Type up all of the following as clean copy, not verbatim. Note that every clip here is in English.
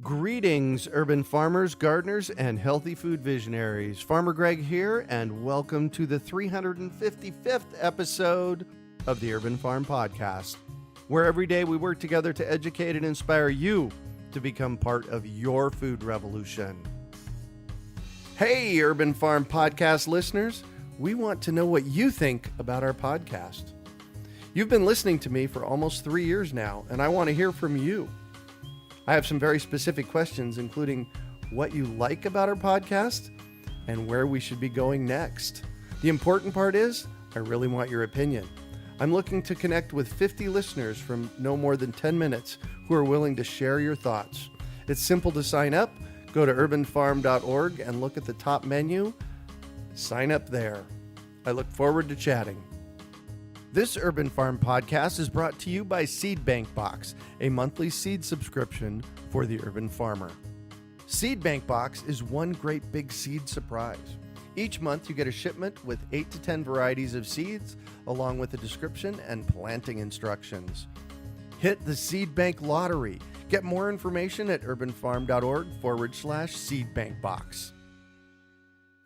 Greetings, urban farmers, gardeners, and healthy food visionaries. Farmer Greg here, and welcome to the 355th episode of the Urban Farm Podcast, where every day we work together to educate and inspire you to become part of your food revolution. Hey, Urban Farm Podcast listeners, we want to know what you think about our podcast. You've been listening to me for almost 3 years now, and I want to hear from you. I have some very specific questions, including what you like about our podcast and where we should be going next. The important part is, I really want your opinion. I'm looking to connect with 50 listeners from no more than 10 minutes who are willing to share your thoughts. It's simple to sign up. Go to urbanfarm.org and look at the top menu. Sign up there. I look forward to chatting. This Urban Farm Podcast is brought to you by Seed Bank Box, a monthly seed subscription for the urban farmer. Seed Bank Box is one great big seed surprise. Each month you get a shipment with 8 to 10 varieties of seeds, along with a description and planting instructions. Hit the Seed Bank lottery. Get more information at urbanfarm.org/seedbankbox.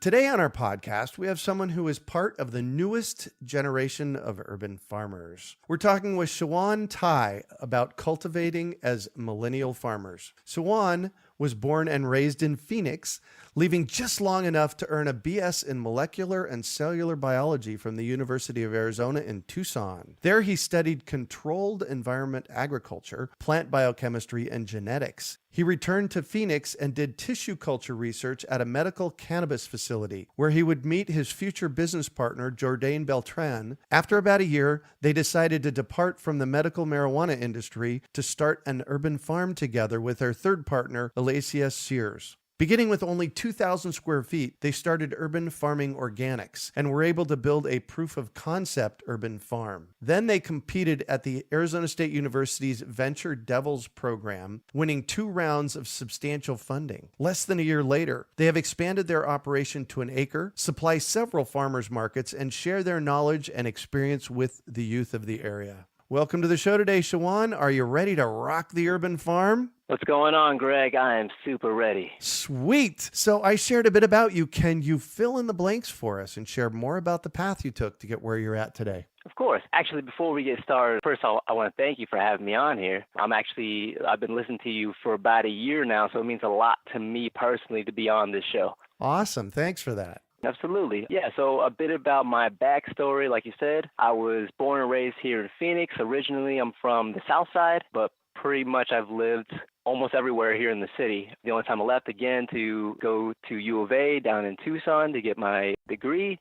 Today on our podcast, we have someone who is part of the newest generation of urban farmers. We're talking with Sowan Thai about cultivating as millennial farmers. Sowan was born and raised in Phoenix, leaving just long enough to earn a BS in Molecular and Cellular Biology from the University of Arizona in Tucson. There he studied controlled environment agriculture, plant biochemistry, and genetics. He returned to Phoenix and did tissue culture research at a medical cannabis facility, where he would meet his future business partner, Jourdain Beltran. After about a year, they decided to depart from the medical marijuana industry to start an urban farm together with their third partner, ASU Sears. Beginning with only 2,000 square feet, they started Urban Farming Organics and were able to build a proof of concept urban farm. Then they competed at the Arizona State University's Venture Devils program, winning 2 rounds of substantial funding. Less than a year later, they have expanded their operation to an acre, supply several farmers markets, and share their knowledge and experience with the youth of the area. Welcome to the show today, Sowan. Are you ready to rock the urban farm? What's going on, Greg? I am super ready. Sweet. So I shared a bit about you. Can you fill in the blanks for us and share more about the path you took to get where you're at today? Of course. Actually, before we get started, first I want to thank you for having me on here. I've been listening to you for about a year now, so it means a lot to me personally to be on this show. Awesome. Thanks for that. Absolutely. Yeah, so a bit about my backstory. Like you said, I was born and raised here in Phoenix. Originally, I'm from the South Side, but pretty much I've lived almost everywhere here in the city. The only time I left again to go to U of A down in Tucson to get my degree.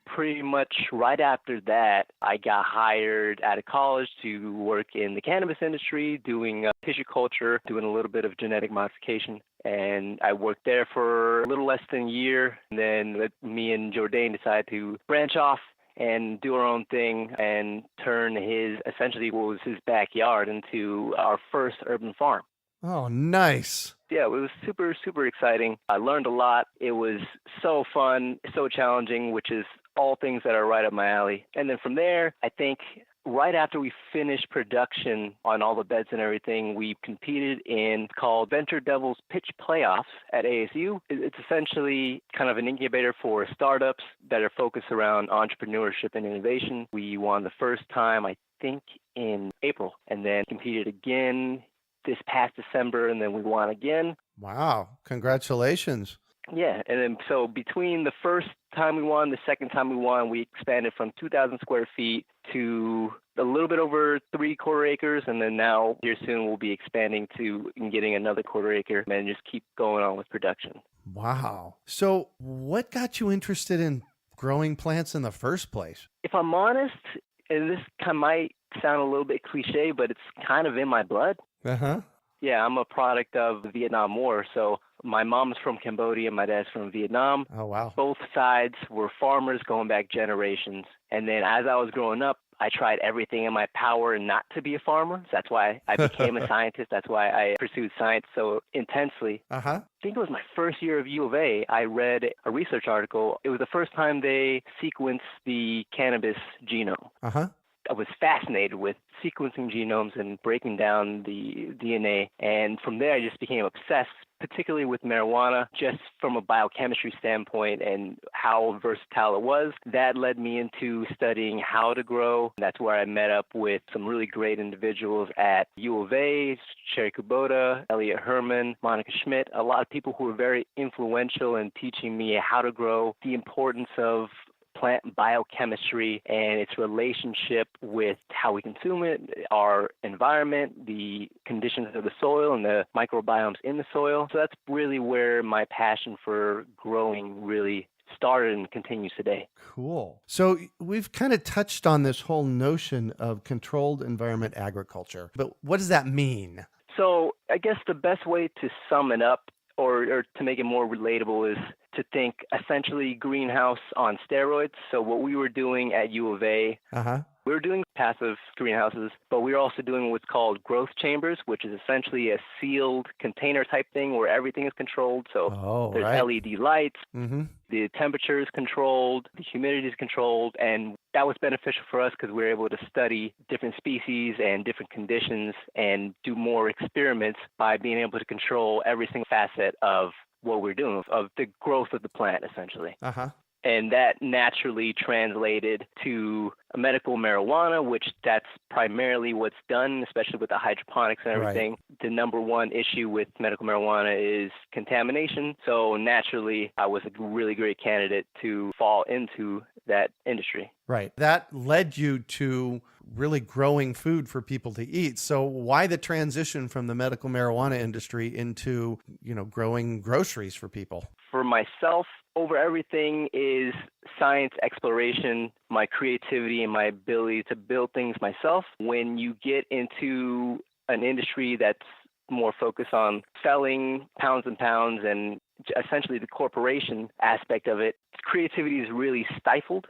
Pretty much right after that, I got hired out of college to work in the cannabis industry, doing tissue culture, doing a little bit of genetic modification. And I worked there for a little less than a year. And then me and Jourdain decided to branch off and do our own thing and turn essentially what was his backyard into our first urban farm. Oh, nice. Yeah, it was super, super exciting. I learned a lot. It was so fun, so challenging, which is all things that are right up my alley. And then from there, I think right after we finished production on all the beds and everything, we competed in called Venture Devils Pitch Playoffs at ASU. It's essentially kind of an incubator for startups that are focused around entrepreneurship and innovation. We won the first time, I think, in April, and then competed again this past December, and then we won again. Wow. Congratulations. Yeah, and then so between the first time we won, the second time we won, we expanded from 2,000 square feet to a little bit over 3/4 acres, and then now here soon we'll be expanding to and getting another 1/4 acre and just keep going on with production. Wow. So what got you interested in growing plants in the first place? If I'm honest, and this might sound a little bit cliche, but it's kind of in my blood. Yeah, I'm a product of the Vietnam War. So my mom's from Cambodia, my dad's from Vietnam. Oh, wow. Both sides were farmers going back generations. And then as I was growing up, I tried everything in my power not to be a farmer. So that's why I became a scientist. That's why I pursued science so intensely. I think it was my first year of U of A. I read a research article. It was the first time they sequenced the cannabis genome. I was fascinated with sequencing genomes and breaking down the DNA. And from there, I just became obsessed, particularly with marijuana, just from a biochemistry standpoint and how versatile it was. That led me into studying how to grow. That's where I met up with some really great individuals at U of A, Sherry Kubota, Elliot Herman, Monica Schmidt, a lot of people who were very influential in teaching me how to grow, the importance of plant biochemistry and its relationship with how we consume it, our environment, the conditions of the soil and the microbiomes in the soil. So that's really where my passion for growing really started and continues today. Cool. So we've kind of touched on this whole notion of controlled environment agriculture, but what does that mean? So I guess the best way to sum it up or to make it more relatable is to think essentially greenhouse on steroids. So what we were doing at U of A, we were doing passive greenhouses, but we were also doing what's called growth chambers, which is essentially a sealed container type thing where everything is controlled. So there's LED lights, the temperature is controlled, the humidity is controlled, and that was beneficial for us because we were able to study different species and different conditions and do more experiments by being able to control every single facet of what we're doing, of the growth of the plant, essentially. And that naturally translated to medical marijuana, which that's primarily what's done, especially with the hydroponics and everything. The number one issue with medical marijuana is contamination. So naturally, I was a really great candidate to fall into that industry. Right. That led you to really growing food for people to eat. So why the transition from the medical marijuana industry into, growing groceries for people? For myself, over everything is science exploration, my creativity, and my ability to build things myself. When you get into an industry that's more focused on selling pounds and pounds and essentially the corporation aspect of it, creativity is really stifled.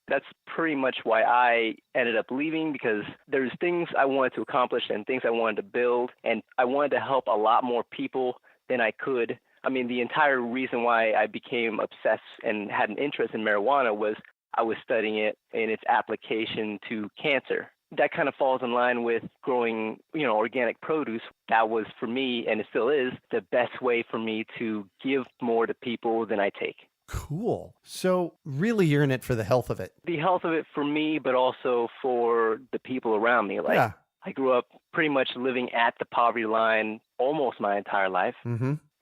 That's pretty much why I ended up leaving, because there's things I wanted to accomplish and things I wanted to build, and I wanted to help a lot more people than I could. I mean, the entire reason why I became obsessed and had an interest in marijuana was I was studying it in its application to cancer. That kind of falls in line with growing, organic produce. That was, for me, and it still is, the best way for me to give more to people than I take. Cool. So really you're in it for the health of it. The health of it for me, but also for the people around me. I grew up pretty much living at the poverty line almost my entire life.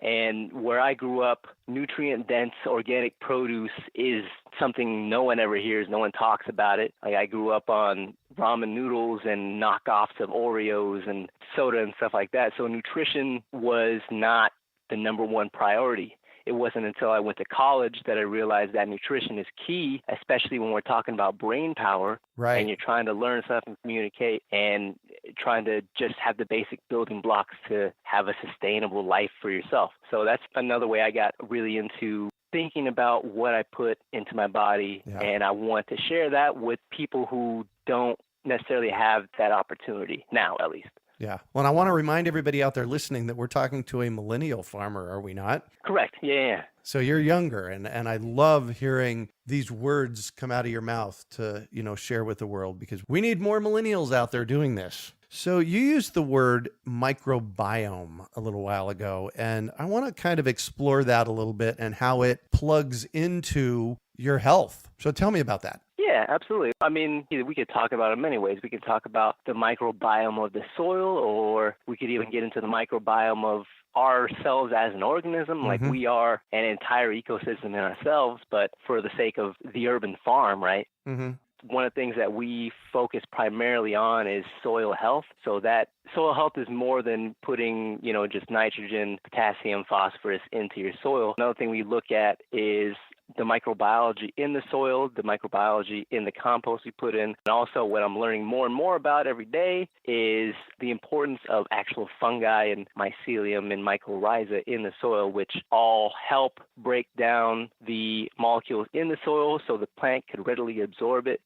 And where I grew up, nutrient-dense organic produce is something no one ever hears. No one talks about it. I grew up on ramen noodles and knockoffs of Oreos and soda and stuff like that. So nutrition was not the number one priority. It wasn't until I went to college that I realized that nutrition is key, especially when we're talking about brain power. And you're trying to learn stuff and communicate and trying to just have the basic building blocks to have a sustainable life for yourself. So that's another way I got really into thinking about what I put into my body. And I want to share that with people who don't necessarily have that opportunity now, at least. Yeah. Well, I want to remind everybody out there listening that we're talking to a millennial farmer, are we not? Correct. Yeah. So you're younger, and I love hearing these words come out of your mouth to, share with the world, because we need more millennials out there doing this. So you used the word microbiome a little while ago, and I want to kind of explore that a little bit and how it plugs into your health. So tell me about that. Yeah, absolutely. I mean, we could talk about it in many ways. We could talk about the microbiome of the soil, or we could even get into the microbiome of ourselves as an organism. Like we are an entire ecosystem in ourselves, but for the sake of the urban farm, right? One of the things that we focus primarily on is soil health. So that soil health is more than putting, just nitrogen, potassium, phosphorus into your soil. Another thing we look at is the microbiology in the soil, the microbiology in the compost we put in. And also what I'm learning more and more about every day is the importance of actual fungi and mycelium and mycorrhiza in the soil, which all help break down the molecules in the soil so the plant could readily absorb it.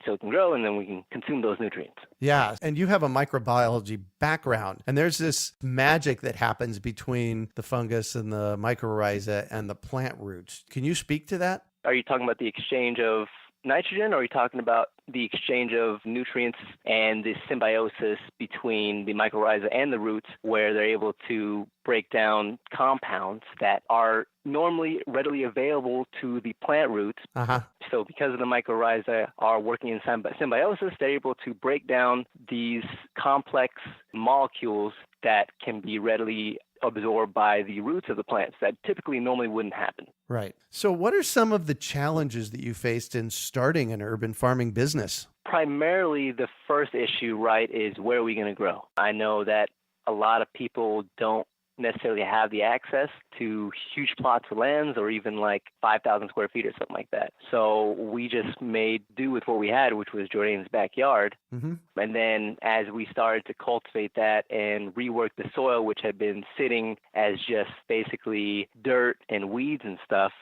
So it can grow, and then we can consume those nutrients. Yeah. And you have a microbiology background, and there's this magic that happens between the fungus and the mycorrhiza and the plant roots. Can you speak to that? Are you talking about the exchange of nitrogen, or are you talking about the exchange of nutrients and the symbiosis between the mycorrhiza and the roots, where they're able to break down compounds that are normally readily available to the plant roots? So because of the mycorrhiza are working in symbiosis, they're able to break down these complex molecules that can be readily absorbed by the roots of the plants that typically normally wouldn't happen. Right. So what are some of the challenges that you faced in starting an urban farming business? Primarily, the first issue, right, is where are we going to grow? I know that a lot of people don't necessarily have the access to huge plots of lands or even like 5,000 square feet or something like that. So we just made do with what we had, which was Jourdain's backyard. And then as we started to cultivate that and rework the soil, which had been sitting as just basically dirt and weeds and stuff,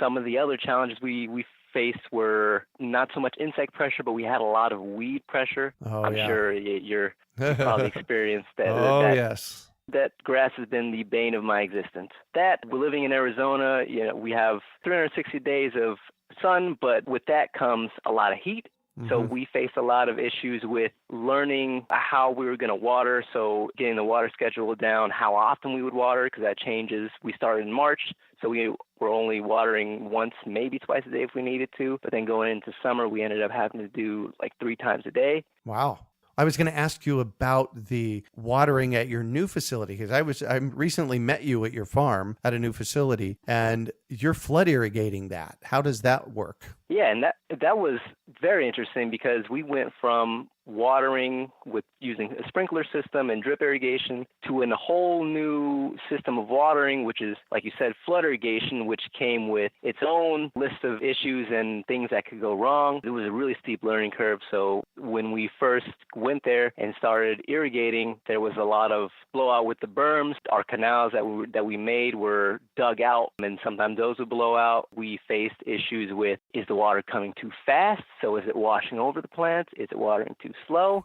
some of the other challenges we faced were not so much insect pressure, but we had a lot of weed pressure. I'm sure you probably experienced that. Yes. That grass has been the bane of my existence. That, we're living in Arizona, we have 360 days of sun, but with that comes a lot of heat. So we faced a lot of issues with learning how we were going to water, so getting the water schedule down, how often we would water, because that changes. We started in March, so we were only watering once, maybe twice a day if we needed to. But then going into summer, we ended up having to do like 3 times a day. Wow. I was going to ask you about the watering at your new facility, because I recently met you at your farm at a new facility, and you're flood irrigating that. How does that work? Yeah, and that was very interesting because we went from watering with using a sprinkler system and drip irrigation to a whole new system of watering, which is, like you said, flood irrigation, which came with its own list of issues and things that could go wrong. It was a really steep learning curve. So when we first went there and started irrigating, there was a lot of blowout with the berms. Our canals that we made were dug out, and sometimes those would blow out. We faced issues with, is the water coming too fast? So is it washing over the plants? Is it watering too slow?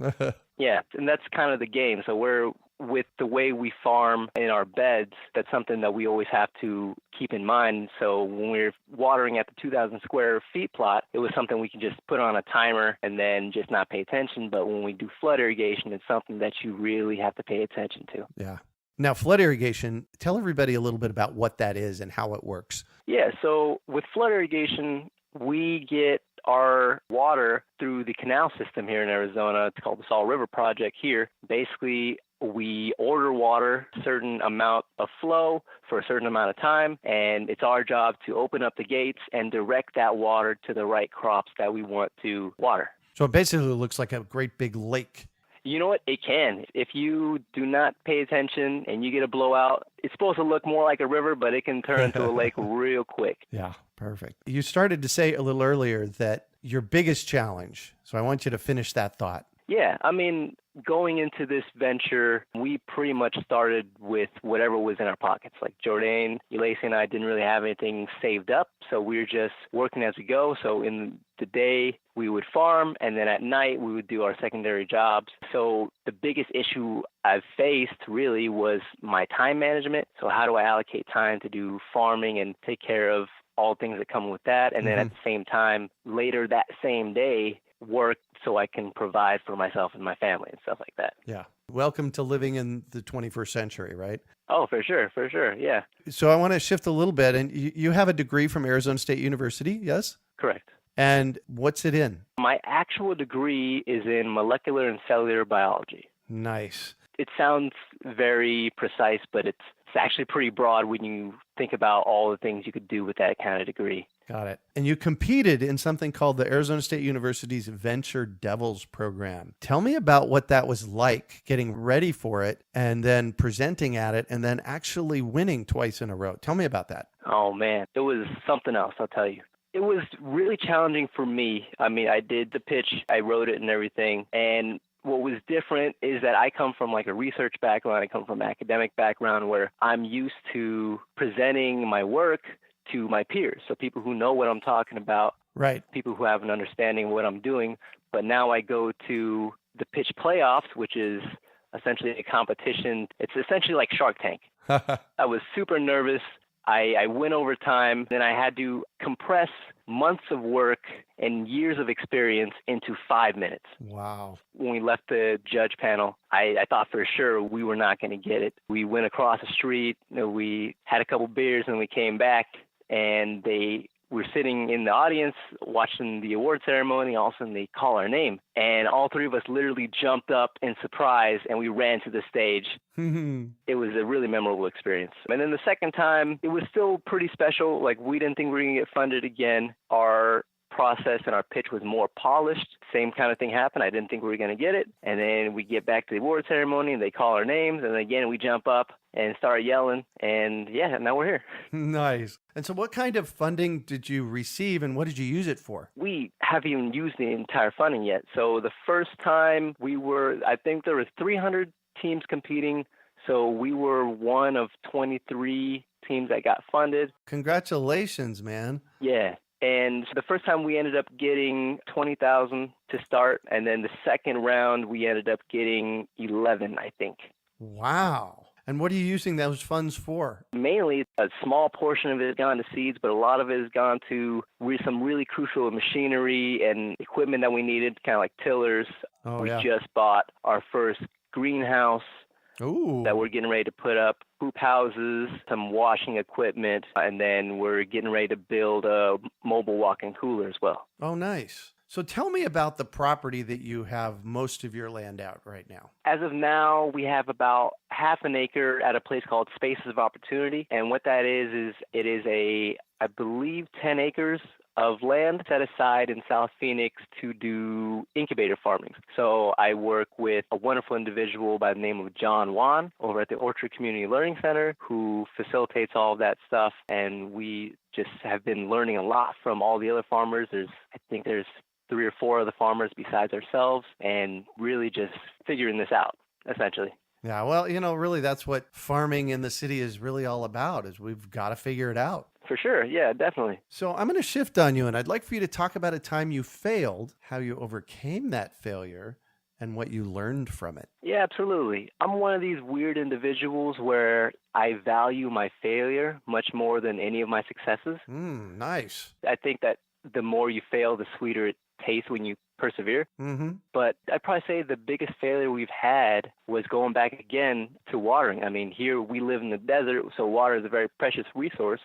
Yeah, and that's kind of the game. So with the way we farm in our beds, that's something that we always have to keep in mind. So when we're watering at the 2,000 square feet plot, it was something we could just put on a timer and then just not pay attention. But when we do flood irrigation, it's something that you really have to pay attention to. Yeah. Now, flood irrigation, tell everybody a little bit about what that is and how it works. Yeah, so with flood irrigation, we get our water through the canal system here in Arizona. It's called the Salt River Project here. Basically, we order water, a certain amount of flow for a certain amount of time, and it's our job to open up the gates and direct that water to the right crops that we want to water. So it basically looks like a great big lake. You know what? It can. If you do not pay attention and you get a blowout, it's supposed to look more like a river, but it can turn into a lake real quick. Yeah, perfect. You started to say a little earlier that your biggest challenge, so I want you to finish that thought. Yeah, I mean, going into this venture, we pretty much started with whatever was in our pockets. Like Jourdain, Ulysses, and I didn't really have anything saved up, so we were just working as we go. So in the day, we would farm, and then at night, we would do our secondary jobs. So the biggest issue I've faced really was my time management. So how do I allocate time to do farming and take care of all things that come with that? And then at the same time, later that same day, work so I can provide for myself and my family and stuff like that. Yeah. Welcome to living in the 21st century, right? Oh, for sure. Yeah. So I want to shift a little bit. And you have a degree from Arizona State University, yes? Correct. And what's it in? My actual degree is in Molecular and Cellular Biology. Nice. It sounds very precise, but it's actually pretty broad when you think about all the things you could do with that kind of degree. Got it. And you competed in something called the Arizona State University's Venture Devils program. Tell me about what that was like, getting ready for it and then presenting at it and then actually winning twice in a row. Tell me about that. Oh, man. It was something else, I'll tell you. It was really challenging for me. I mean, I did the pitch, I wrote it and everything. And what was different is that I come from like a research background. I come from an academic background where I'm used to presenting my work to my peers. So people who know what I'm talking about, right? People who have an understanding of what I'm doing. But now I go to the pitch playoffs, which is essentially a competition. It's essentially like Shark Tank. I was super nervous. I went over time. Then I had to compress months of work and years of experience into 5 minutes. Wow. When we left the judge panel, I thought for sure we were not going to get it. We went across the street, we had a couple beers, and we came back, and they were sitting in the audience watching the award ceremony. All of a sudden, they call our name, and all three of us literally jumped up in surprise, and we ran to the stage. It was a really memorable experience. And then the second time, it was still pretty special. Like, we didn't think we were going to get funded again. Our process and our pitch was more polished. Same kind of thing happened. I didn't think we were going to get it. And then we get back to the award ceremony, and they call our names, and again, we jump up and start yelling. And yeah, now we're here. Nice. And so what kind of funding did you receive, and what did you use it for? We haven't even used the entire funding yet. So the first time I think there was 300 teams competing. So we were one of 23 teams that got funded. Congratulations, man. Yeah. And the first time we ended up getting $20,000 to start. And then the second round, we ended up getting 11, I think. Wow. And what are you using those funds for? Mainly, a small portion of it has gone to seeds, but a lot of it has gone to some really crucial machinery and equipment that we needed, kind of like tillers. We just bought our first greenhouse that we're getting ready to put up, hoop houses, some washing equipment, and then we're getting ready to build a mobile walk-in cooler as well. Oh, nice. So tell me about the property that you have most of your land out right now. As of now, we have about half an acre at a place called Spaces of Opportunity. And what that is it is I believe, 10 acres of land set aside in South Phoenix to do incubator farming. So I work with a wonderful individual by the name of John Wan over at the Orchard Community Learning Center who facilitates all of that stuff. And we just have been learning a lot from all the other farmers. I think there's 3 or 4 other farmers besides ourselves, and really just figuring this out, essentially. Yeah, well, really that's what farming in the city is really all about, is we've got to figure it out. For sure. Yeah, definitely. So I'm going to shift on you, and I'd like for you to talk about a time you failed, how you overcame that failure, and what you learned from it. Yeah, absolutely. I'm one of these weird individuals where I value my failure much more than any of my successes. Nice. I think that the more you fail, the sweeter it tastes when you persevere. But I'd probably say the biggest failure we've had was going back again to watering. I mean, here we live in the desert, so water is a very precious resource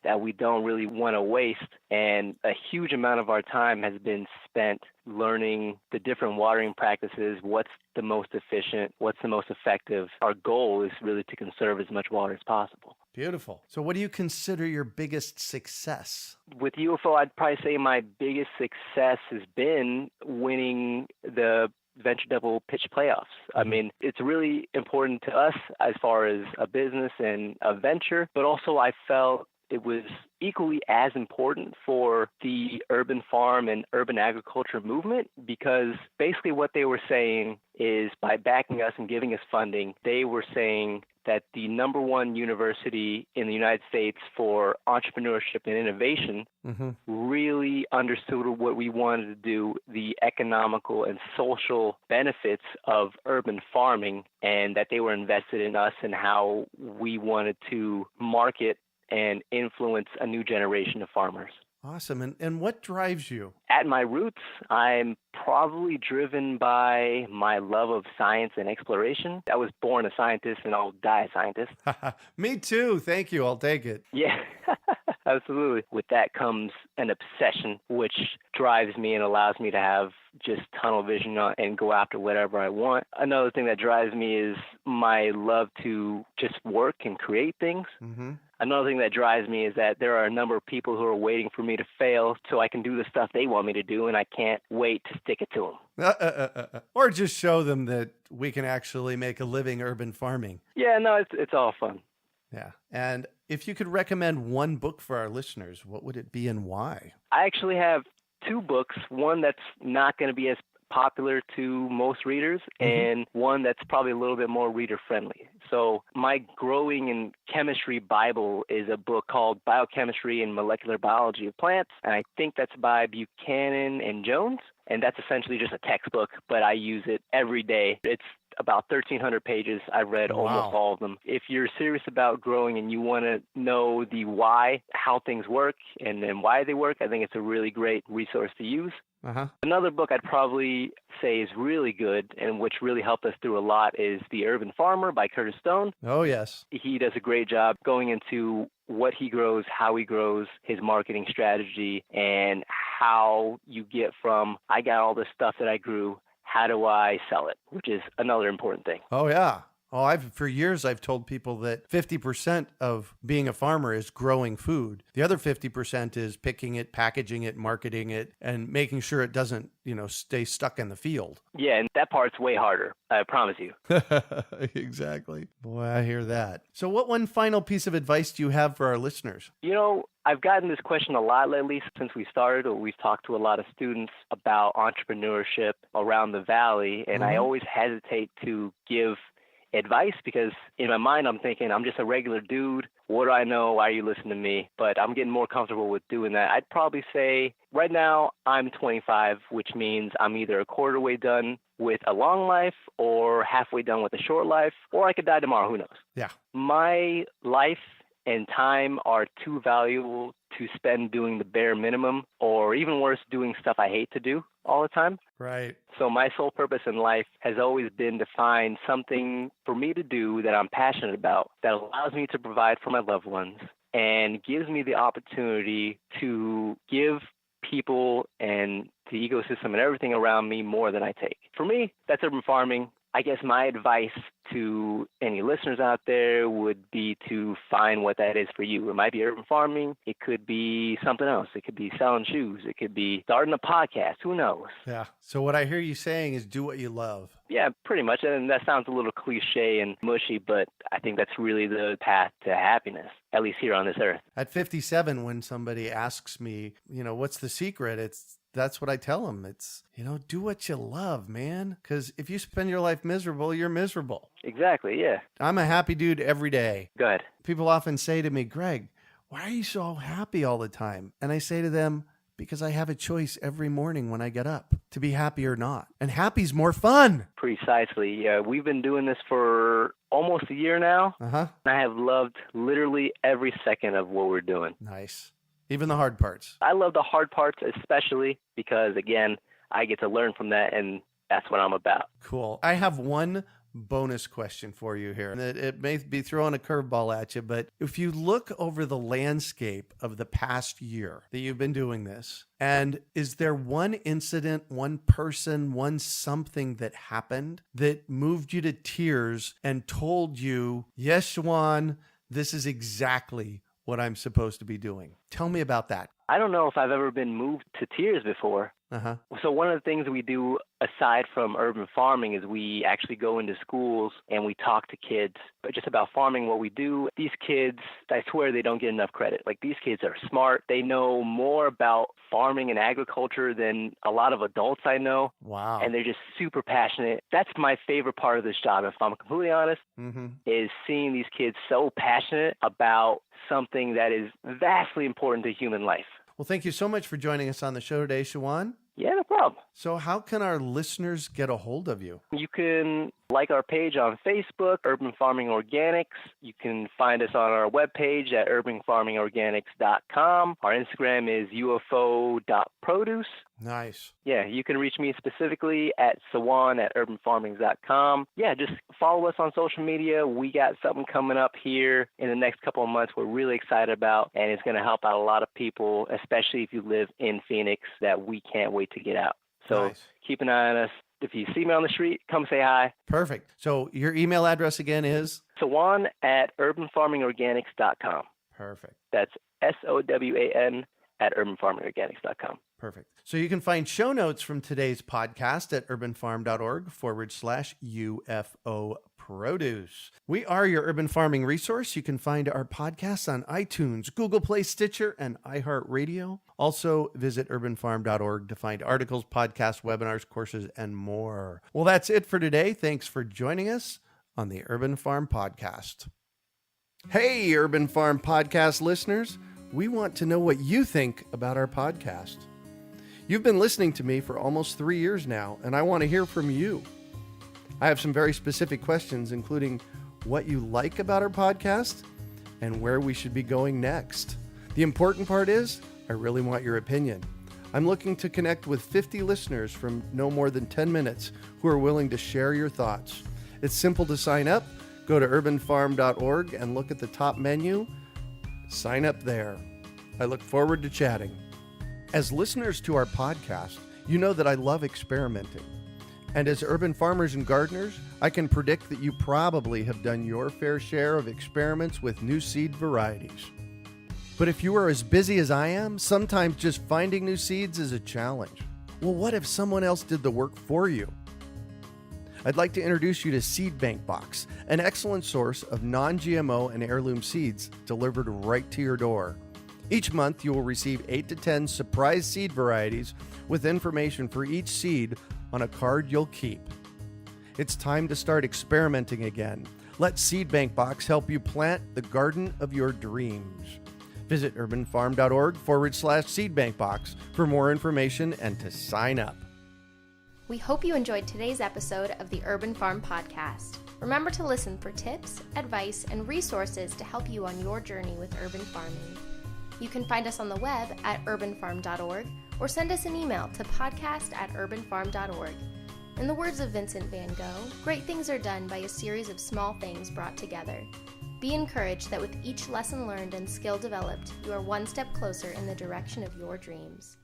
that we don't really want to waste. And a huge amount of our time has been spent learning the different watering practices, what's the most efficient, what's the most effective. Our goal is really to conserve as much water as possible. Beautiful. So what do you consider your biggest success? With UFO, I'd probably say my biggest success has been winning the Venture Devil Pitch playoffs. I mean, it's really important to us as far as a business and a venture, but also I felt it was equally as important for the urban farm and urban agriculture movement, because basically what they were saying is by backing us and giving us funding, they were saying that the number one university in the United States for entrepreneurship and innovation really understood what we wanted to do, the economical and social benefits of urban farming, and that they were invested in us and how we wanted to market and influence a new generation of farmers. Awesome. And what drives you? At my roots, I'm probably driven by my love of science and exploration. I was born a scientist and I'll die a scientist. Me too. Thank you. I'll take it. Yeah, absolutely. With that comes an obsession, which drives me and allows me to have just tunnel vision and go after whatever I want. Another thing that drives me is my love to just work and create things. Another thing that drives me is that there are a number of people who are waiting for me to fail so I can do the stuff they want me to do, and I can't wait to stick it to them. Or just show them that we can actually make a living urban farming. Yeah, no, it's all fun. Yeah. And if you could recommend one book for our listeners, what would it be and why? I actually have 2 books, one that's not going to be as popular to most readers, and one that's probably a little bit more reader-friendly. So my Growing in Chemistry Bible is a book called Biochemistry and Molecular Biology of Plants, and I think that's by Buchanan and Jones, and that's essentially just a textbook, but I use it every day. It's about 1,300 pages. I've read almost all of them. If you're serious about growing and you want to know the why, how things work, and then why they work, I think it's a really great resource to use. Another book I'd probably say is really good and which really helped us through a lot is The Urban Farmer by Curtis Stone. Oh, yes. He does a great job going into what he grows, how he grows, his marketing strategy, and how you get from, I got all this stuff that I grew, how do I sell it, which is another important thing. Oh, yeah. Oh, for years, I've told people that 50% of being a farmer is growing food. The other 50% is picking it, packaging it, marketing it, and making sure it doesn't, stay stuck in the field. Yeah, and that part's way harder, I promise you. Exactly. Boy, I hear that. So what one final piece of advice do you have for our listeners? I've gotten this question a lot lately since we started. We've talked to a lot of students about entrepreneurship around the valley, and I always hesitate to give advice because in my mind I'm thinking I'm just a regular dude. What do I know? Why are you listening to me? But I'm getting more comfortable with doing that. I'd probably say right now I'm 25, which means I'm either a quarter way done with a long life or halfway done with a short life, or I could die tomorrow. Who knows? Yeah. My life and time are too valuable to spend doing the bare minimum, or even worse, doing stuff I hate to do all the time. Right. So my sole purpose in life has always been to find something for me to do that I'm passionate about that allows me to provide for my loved ones and gives me the opportunity to give people and the ecosystem and everything around me more than I take. For me, that's urban farming. I guess my advice to any listeners out there would be to find what that is for you. It might be urban farming. It could be something else. It could be selling shoes. It could be starting a podcast. Who knows? Yeah. So what I hear you saying is do what you love. Yeah, pretty much. And that sounds a little cliche and mushy, but I think that's really the path to happiness, at least here on this earth. At 57, when somebody asks me, what's the secret? That's what I tell them. It's, do what you love, man. Because if you spend your life miserable, you're miserable. Exactly, yeah. I'm a happy dude every day. Go ahead. People often say to me, Greg, why are you so happy all the time? And I say to them, because I have a choice every morning when I get up to be happy or not. And happy's more fun. Precisely. Yeah, we've been doing this for almost a year now. And I have loved literally every second of what we're doing. Nice. Even the hard parts. I love the hard parts, especially because, again, I get to learn from that, and that's what I'm about. Cool. I have one bonus question for you here. It may be throwing a curveball at you, but if you look over the landscape of the past year that you've been doing this, and is there one incident, one person, one something that happened that moved you to tears and told you, yes, Sowan, this is exactly what I'm supposed to be doing? Tell me about that. I don't know if I've ever been moved to tears before. So one of the things we do aside from urban farming is we actually go into schools and we talk to kids just about farming, what we do. These kids, I swear they don't get enough credit. Like, these kids are smart. They know more about farming and agriculture than a lot of adults I know. Wow. And they're just super passionate. That's my favorite part of this job, if I'm completely honest, is seeing these kids so passionate about something that is vastly important to human life. Well, thank you so much for joining us on the show today, Sowan. Yeah, no problem. So how can our listeners get a hold of you? You can like our page on Facebook, Urban Farming Organics. You can find us on our webpage at urbanfarmingorganics.com. Our Instagram is ufo.produce. Nice. Yeah, you can reach me specifically at Sowan@urbanfarmings.com. Yeah, just follow us on social media. We got something coming up here in the next couple of months we're really excited about, and it's going to help out a lot of people, especially if you live in Phoenix, that we can't wait to get out. So Keep an eye on us. If you see me on the street, come say hi. Perfect. So your email address again is? Sowan@urbanfarmingorganics.com. Perfect. That's SOWAN@urbanfarmingorganics.com. Perfect. So you can find show notes from today's podcast at urbanfarm.org/UFO produce. We are your urban farming resource. You can find our podcasts on iTunes, Google Play, Stitcher, and iHeartRadio. Also visit urbanfarm.org to find articles, podcasts, webinars, courses, and more. Well, that's it for today. Thanks for joining us on the Urban Farm Podcast. Hey, Urban Farm Podcast listeners. We want to know what you think about our podcast. You've been listening to me for almost 3 years now, and I want to hear from you. I have some very specific questions, including what you like about our podcast and where we should be going next. The important part is, I really want your opinion. I'm looking to connect with 50 listeners from no more than 10 minutes who are willing to share your thoughts. It's simple to sign up. Go to urbanfarm.org and look at the top menu. Sign up there. I look forward to chatting. As listeners to our podcast, you know that I love experimenting. And as urban farmers and gardeners, I can predict that you probably have done your fair share of experiments with new seed varieties. But if you are as busy as I am, sometimes just finding new seeds is a challenge. Well, what if someone else did the work for you? I'd like to introduce you to Seed Bank Box, an excellent source of non-GMO and heirloom seeds delivered right to your door. Each month, you will receive 8 to 10 surprise seed varieties with information for each seed on a card you'll keep. It's time to start experimenting again. Let Seed Bank Box help you plant the garden of your dreams. Visit urbanfarm.org/seedbankbox for more information and to sign up. We hope you enjoyed today's episode of the Urban Farm Podcast. Remember to listen for tips, advice, and resources to help you on your journey with urban farming. You can find us on the web at urbanfarm.org or send us an email to podcast@urbanfarm.org. In the words of Vincent van Gogh, great things are done by a series of small things brought together. Be encouraged that with each lesson learned and skill developed, you are one step closer in the direction of your dreams.